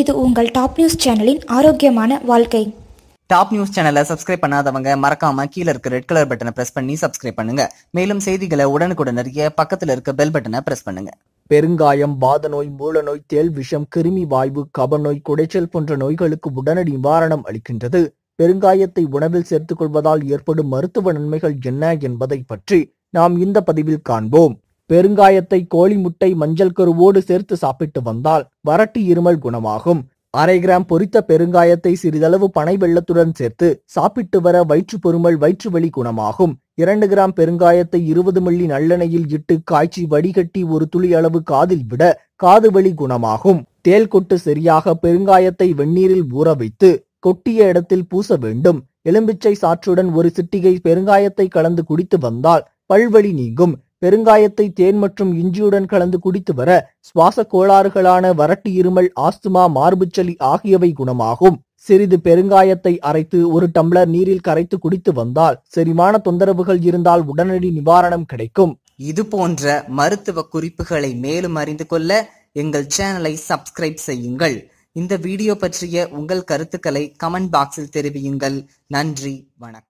இது உங்கள் top news சேனலின் ஆரோக்கியமான வாழ்க்கை. டாப் நியூஸ் சேனலை சப்ஸ்கிரைப் பண்ணாதவங்க மறக்காம கீழே இருக்க ரெட் கலர் பட்டனை பிரஸ் பண்ணி சப்ஸ்கிரைப் பண்ணுங்க. மேலும் செய்திகளை உடனுக்குடன் அறிய பக்கத்துல இருக்க பெல் பட்டனை பிரஸ் பண்ணுங்க. பெருங்காயம் வாதநோய், மூலநோய், தேள் விஷம், கிருமி வாய்வு, கபநோய், குடைச்சல் போன்ற நோய்களுக்கு உடனடி நிவாரணம் அளிக்கின்றது. பெருங்காயத்தை உணவில் சேர்த்துக் கொள்வதால் ஏற்படும் மருத்துவ நன்மைகள் என்ன என்பதை பற்றி நாம் இந்த பதிவில் காண்போம். பெருங்காயத்தை கோழி முட்டை, மஞ்சள் கருவோடு சேர்த்து சாப்பிட்டு வந்தால் வறட்டு இருமல் குணமாகும். 1/2 கிராம் பொரித்த பெருங்காயத்தை சிறிதளவு பனை வெல்லத்துடன் சேர்த்து சாப்பிட்டு வர வயிற்று பொருமல், வயிற்று வலி குணமாகும். 2 கிராம் பெருங்காயத்தை 20 மில்லி நல்லெண்ணெயில் இட்டு காய்ச்சி வடிகட்டி ஒரு துளி அளவு காதில் விட காது வலி குணமாகும். தேள் கொட்டு சரியாக பெருங்காயத்தை வெந்நீரில் ஊற வைத்து கொட்டிய இடத்தில் பூச வேண்டும். எலும்பிச்சை சாற்றுடன் ஒரு சிட்டிகை பெருங்காயத்தை கலந்து குடித்து வந்தால் பல்வலி நீங்கும். பெருங்காயத்தை தேன் மற்றும் இஞ்சியுடன் கலந்து குடித்து வர சுவாச கோளாறுகளான வறட்டு இருமல், ஆஸ்துமா, மார்புச்சளி ஆகியவை குணமாகும். சிறிது பெருங்காயத்தை அரைத்து 1 டம்ளர் நீரில் கரைத்து குடித்து வந்தால் செரிமான தொந்தரவுகள் இருந்தால் உடனடி நிவாரணம் கிடைக்கும். இது போன்ற மருத்துவ குறிப்புகளை மேலும் அறிந்து கொள்ள எங்கள் சேனலை சப்ஸ்கிரைப் செய்யுங்கள். இந்த வீடியோ பற்றிய உங்கள் கருத்துக்களை கமெண்ட் பாக்ஸில் தெரிவியுங்கள். நன்றி, வணக்கம்.